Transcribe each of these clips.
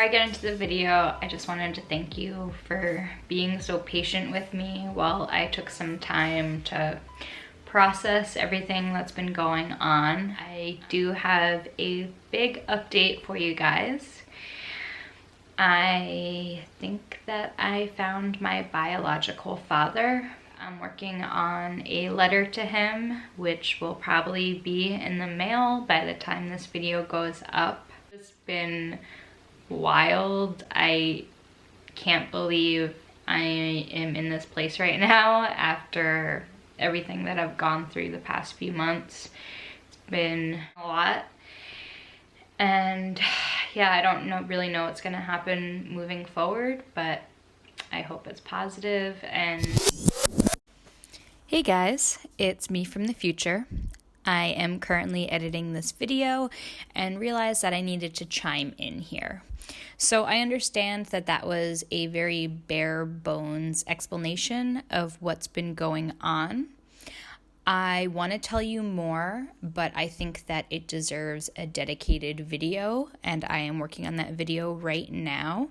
I get into the video, I just wanted to thank you for being so patient with me while I took some time to process everything that's been going on. I do have a big update for you guys. I think that I found my biological father. I'm working on a letter to him, which will probably be in the mail by the time this video goes up. It's been wild. I can't believe I am in this place right now after everything that I've gone through the past few months. It's been a lot. And yeah, I don't really know what's gonna happen moving forward, but I hope it's positive. And hey guys, it's me from the future. I am currently editing this video and realized that I needed to chime in here. So I understand that that was a very bare bones explanation of what's been going on. I want to tell you more, but I think that it deserves a dedicated video, and I am working on that video right now.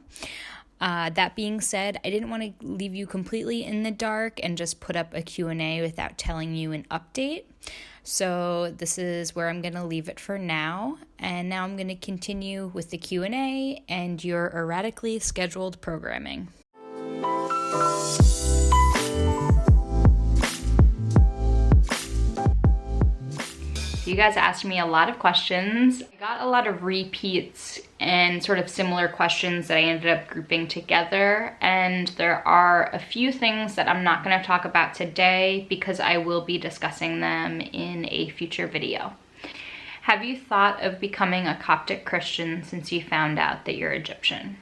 That being said, I didn't want to leave you completely in the dark and just put up a Q&A without telling you an update. So this is where I'm going to leave it for now. And now I'm going to continue with the Q&A and your erratically scheduled programming. You guys asked me a lot of questions. I got a lot of repeats and sort of similar questions that I ended up grouping together. And there are a few things that I'm not going to talk about today because I will be discussing them in a future video. Have you thought of becoming a Coptic Christian since you found out that you're Egyptian?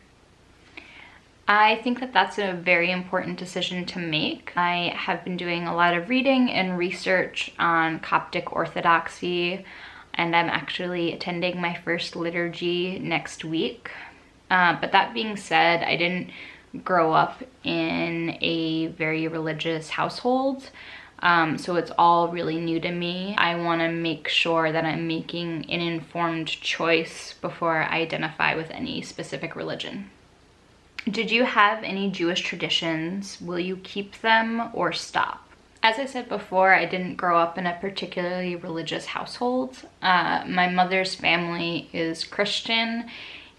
I think that that's a very important decision to make. I have been doing a lot of reading and research on Coptic Orthodoxy, and I'm actually attending my first liturgy next week. But that being said, I didn't grow up in a very religious household, so it's all really new to me. I want to make sure that I'm making an informed choice before I identify with any specific religion. Did you have any Jewish traditions? Will you keep them or stop? As I said before, I didn't grow up in a particularly religious household. My mother's family is Christian,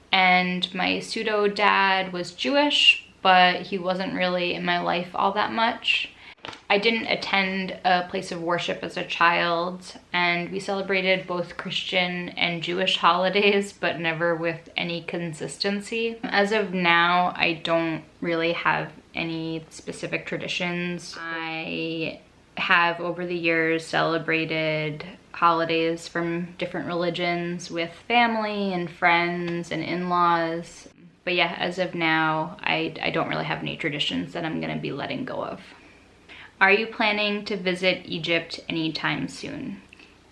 and my pseudo-dad was Jewish, but he wasn't really in my life all that much. I didn't attend a place of worship as a child, and we celebrated both Christian and Jewish holidays, but never with any consistency. As of now, I don't really have any specific traditions. I have over the years celebrated holidays from different religions with family and friends and in-laws. But yeah, as of now, I don't really have any traditions that I'm gonna be letting go of. Are you planning to visit Egypt anytime soon?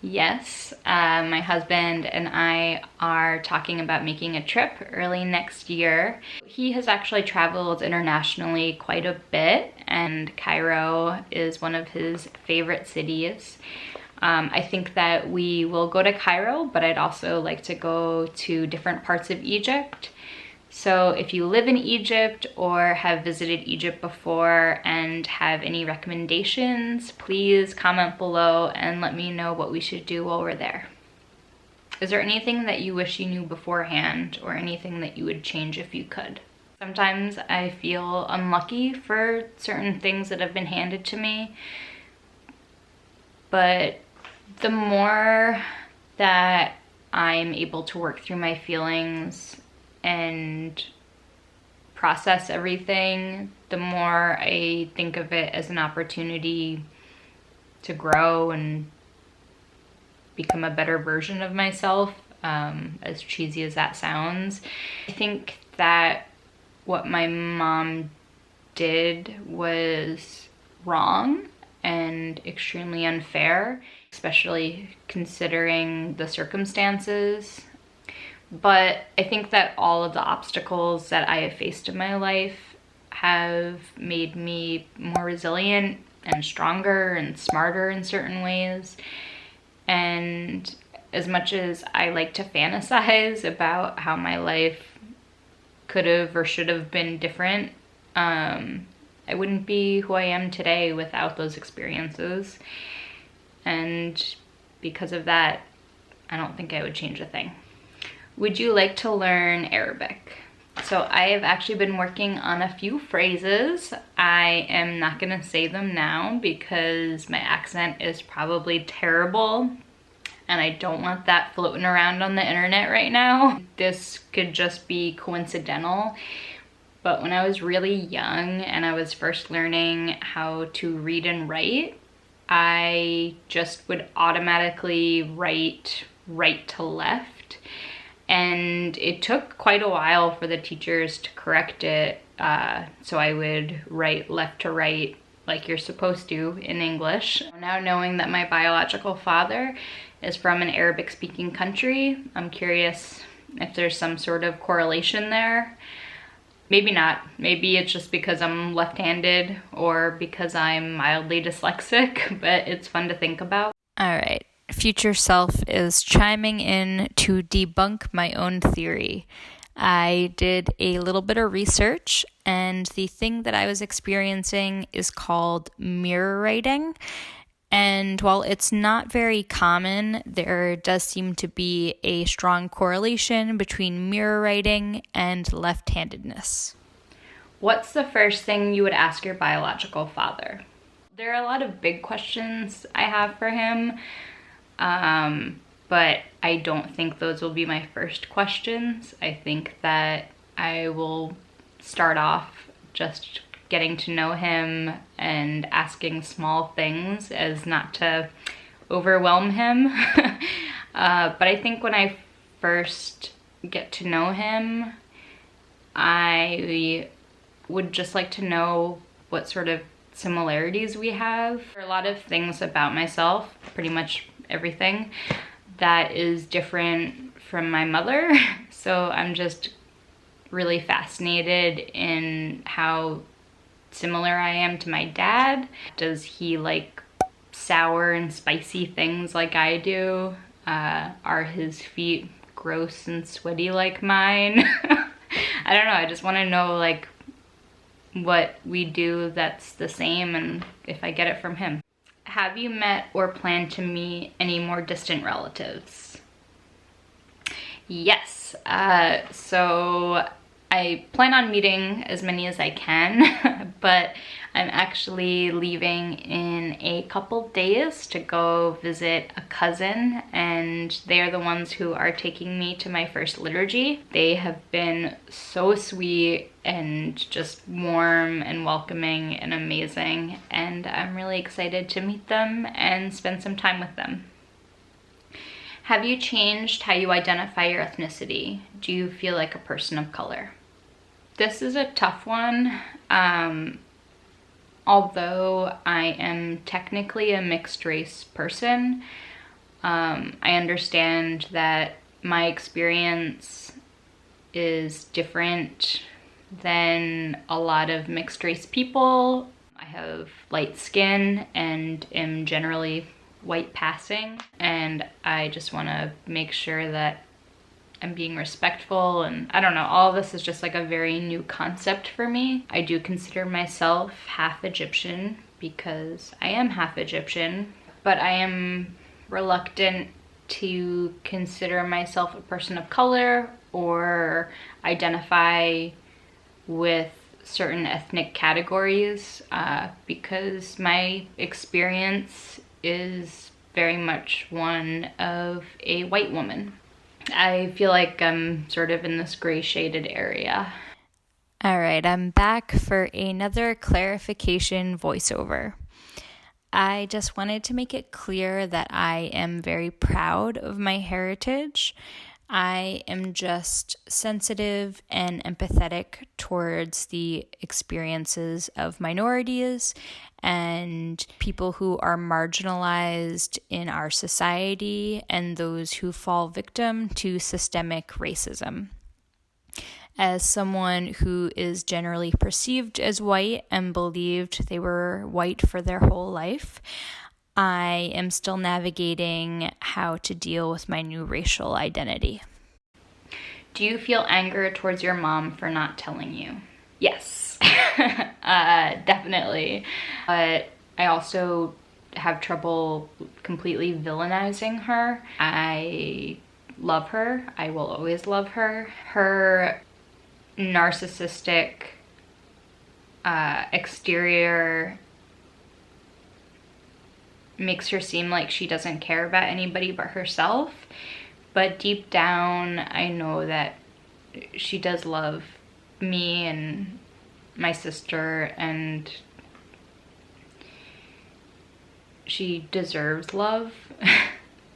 Yes, my husband and I are talking about making a trip early next year. He has actually traveled internationally quite a bit, and Cairo is one of his favorite cities. I think that we will go to Cairo, but I'd also like to go to different parts of Egypt. So if you live in Egypt or have visited Egypt before and have any recommendations, please comment below and let me know what we should do while we're there. Is there anything that you wish you knew beforehand or anything that you would change if you could? Sometimes I feel unlucky for certain things that have been handed to me, but the more that I'm able to work through my feelings and process everything, the more I think of it as an opportunity to grow and become a better version of myself, as cheesy as that sounds. I think that what my mom did was wrong and extremely unfair, especially considering the circumstances. But I think that all of the obstacles that I have faced in my life have made me more resilient and stronger and smarter in certain ways. And as much as I like to fantasize about how my life could have or should have been different. I wouldn't be who I am today without those experiences. And because of that, I don't think I would change a thing. Would you like to learn Arabic? So I have actually been working on a few phrases. I am not gonna say them now because my accent is probably terrible and I don't want that floating around on the internet right now. This could just be coincidental, but when I was really young and I was first learning how to read and write, I just would automatically write right to left. And it took quite a while for the teachers to correct it. So I would write left to right like you're supposed to in English. Now knowing that my biological father is from an Arabic speaking country, I'm curious if there's some sort of correlation there. Maybe not. Maybe it's just because I'm left-handed or because I'm mildly dyslexic, but it's fun to think about. All right. Future self is chiming in to debunk my own theory. I did a little bit of research, and the thing that I was experiencing is called mirror writing. And while it's not very common, there does seem to be a strong correlation between mirror writing and left-handedness. What's the first thing you would ask your biological father? There are a lot of big questions I have for him. But I don't think those will be my first questions. I think that I will start off just getting to know him and asking small things as not to overwhelm him. But I think when I first get to know him, I would just like to know what sort of similarities we have. There are a lot of things about myself, pretty much everything, that is different from my mother. So I'm just really fascinated in how similar I am to my dad. Does he like sour and spicy things like I do? Are his feet gross and sweaty like mine? I don't know, I just want to know like what we do that's the same and if I get it from him. Have you met or plan to meet any more distant relatives? Yes, so I plan on meeting as many as I can, but I'm actually leaving in a couple days to go visit a cousin, and they are the ones who are taking me to my first liturgy. They have been so sweet and just warm and welcoming and amazing, and I'm really excited to meet them and spend some time with them. Have you changed how you identify your ethnicity? Do you feel like a person of color? This is a tough one. Although I am technically a mixed race person, I understand that my experience is different than a lot of mixed race people. I have light skin and am generally white passing, and I just want to make sure that I'm being respectful, and I don't know, all of this is just like a very new concept for me. I do consider myself half Egyptian because I am half Egyptian, but I am reluctant to consider myself a person of color or identify with certain ethnic categories because my experience is very much one of a white woman. I feel like I'm sort of in this gray shaded area. All right, I'm back for another clarification voiceover. I just wanted to make it clear that I am very proud of my heritage. I am just sensitive and empathetic towards the experiences of minorities and people who are marginalized in our society and those who fall victim to systemic racism. As someone who is generally perceived as white and believed they were white for their whole life, I am still navigating how to deal with my new racial identity. Do you feel anger towards your mom for not telling you? Yes, definitely. But I also have trouble completely villainizing her. I love her. I will always love her. Her narcissistic exterior makes her seem like she doesn't care about anybody but herself. But deep down, I know that she does love me and my sister, and she deserves love.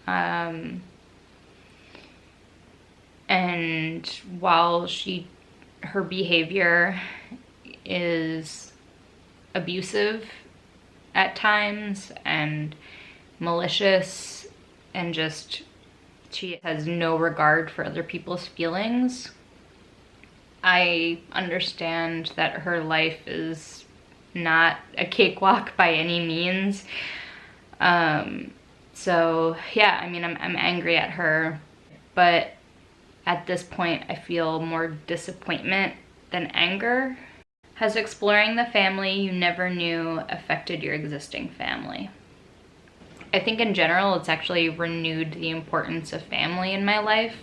And while her behavior is abusive at times and malicious, and just she has no regard for other people's feelings, I understand that her life is not a cakewalk by any means. So yeah, I mean, I'm angry at her, but at this point I feel more disappointment than anger. Has exploring the family you never knew affected your existing family? I think in general it's actually renewed the importance of family in my life,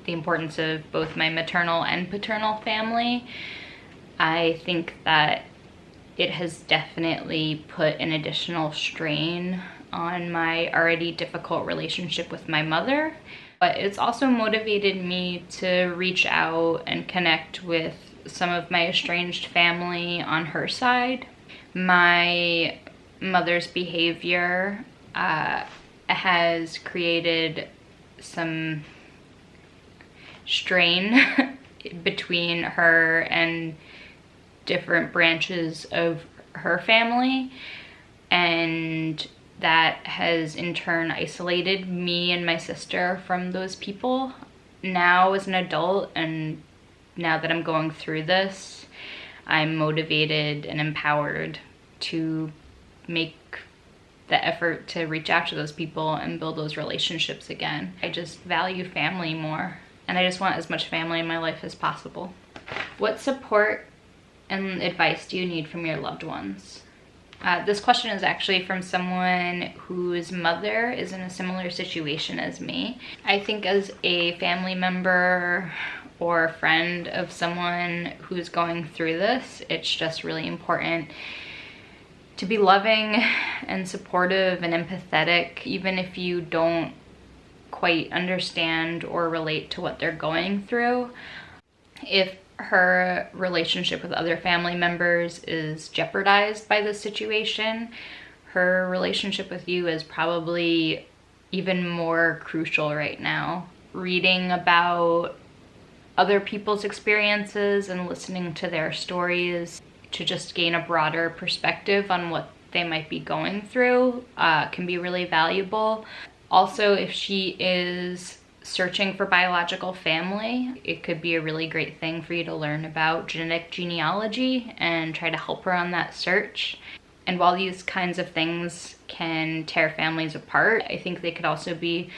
the importance of both my maternal and paternal family. I think that it has definitely put an additional strain on my already difficult relationship with my mother, but it's also motivated me to reach out and connect with some of my estranged family on her side. My mother's behavior has created some strain between her and different branches of her family, and that has in turn isolated me and my sister from those people. Now as an adult, and now that I'm going through this, I'm motivated and empowered to make the effort to reach out to those people and build those relationships again. I just value family more, and I just want as much family in my life as possible. What support and advice do you need from your loved ones? This question is actually from someone whose mother is in a similar situation as me. I think as a family member or a friend of someone who's going through this, it's just really important to be loving and supportive and empathetic, even if you don't quite understand or relate to what they're going through. If her relationship with other family members is jeopardized by this situation, her relationship with you is probably even more crucial right now. Reading about other people's experiences and listening to their stories to just gain a broader perspective on what they might be going through can be really valuable. Also, if she is searching for biological family, it could be a really great thing for you to learn about genetic genealogy and try to help her on that search. And while these kinds of things can tear families apart, I think they could also be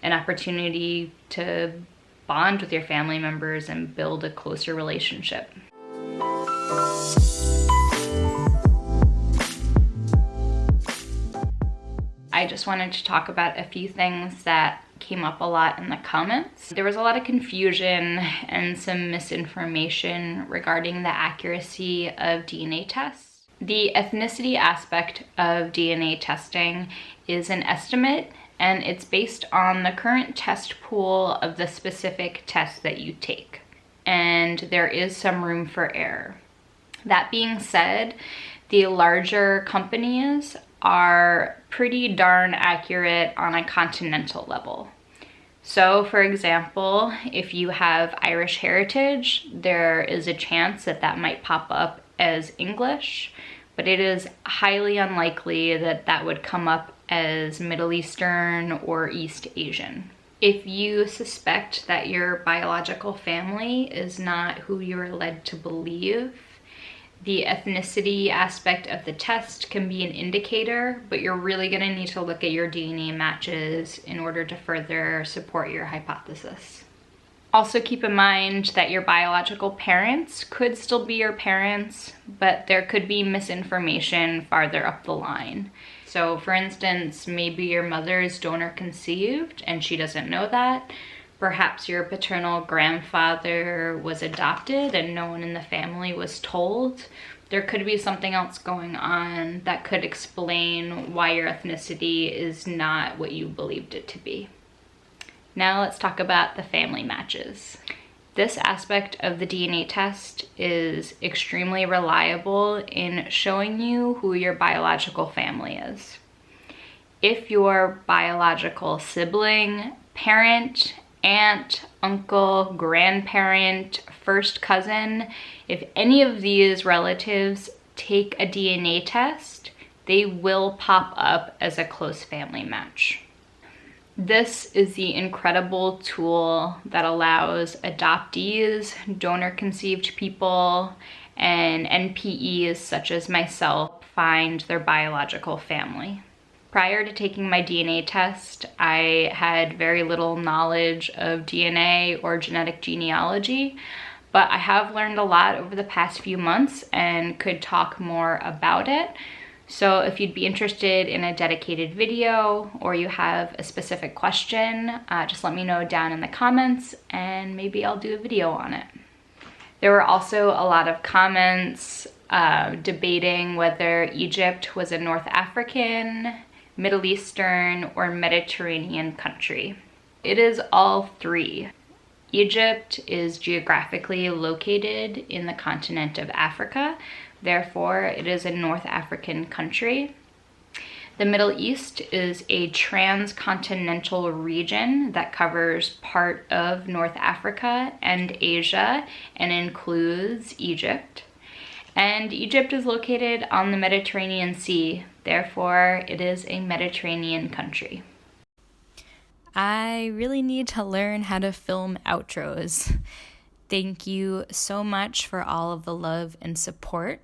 an opportunity to bond with your family members and build a closer relationship. I just wanted to talk about a few things that came up a lot in the comments. There was a lot of confusion and some misinformation regarding the accuracy of DNA tests. The ethnicity aspect of DNA testing is an estimate, and it's based on the current test pool of the specific test that you take. And there is some room for error. That being said, the larger companies are pretty darn accurate on a continental level. So for example, if you have Irish heritage, there is a chance that that might pop up as English, but it is highly unlikely that that would come up as Middle Eastern or East Asian. If you suspect that your biological family is not who you're led to believe, the ethnicity aspect of the test can be an indicator, but you're really going to need to look at your DNA matches in order to further support your hypothesis. Also keep in mind that your biological parents could still be your parents, but there could be misinformation farther up the line. So for instance, maybe your mother is donor conceived and she doesn't know that. Perhaps your paternal grandfather was adopted and no one in the family was told. There could be something else going on that could explain why your ethnicity is not what you believed it to be. Now let's talk about the family matches. This aspect of the DNA test is extremely reliable in showing you who your biological family is. If your biological sibling, parent, aunt, uncle, grandparent, first cousin, if any of these relatives take a DNA test, they will pop up as a close family match. This is the incredible tool that allows adoptees, donor-conceived people, and NPEs such as myself find their biological family. Prior to taking my DNA test, I had very little knowledge of DNA or genetic genealogy, but I have learned a lot over the past few months and could talk more about it. So if you'd be interested in a dedicated video or you have a specific question, just let me know down in the comments and maybe I'll do a video on it. There were also a lot of comments debating whether Egypt was a North African, Middle Eastern, or Mediterranean country. It is all three. Egypt is geographically located in the continent of Africa. Therefore, it is a North African country. The Middle East is a transcontinental region that covers part of North Africa and Asia and includes Egypt. And Egypt is located on the Mediterranean Sea. Therefore, it is a Mediterranean country. I really need to learn how to film outros. Thank you so much for all of the love and support.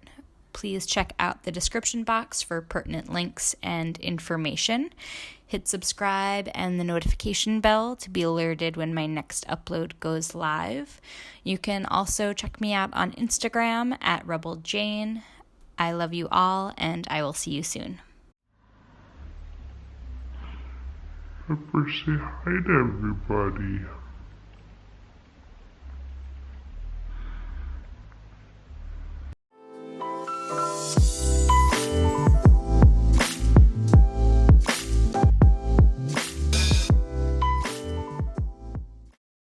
Please check out the description box for pertinent links and information. Hit subscribe and the notification bell to be alerted when my next upload goes live. You can also check me out on Instagram at Rubble Jane. I love you all, and I will see you soon. Ever say hi to everybody.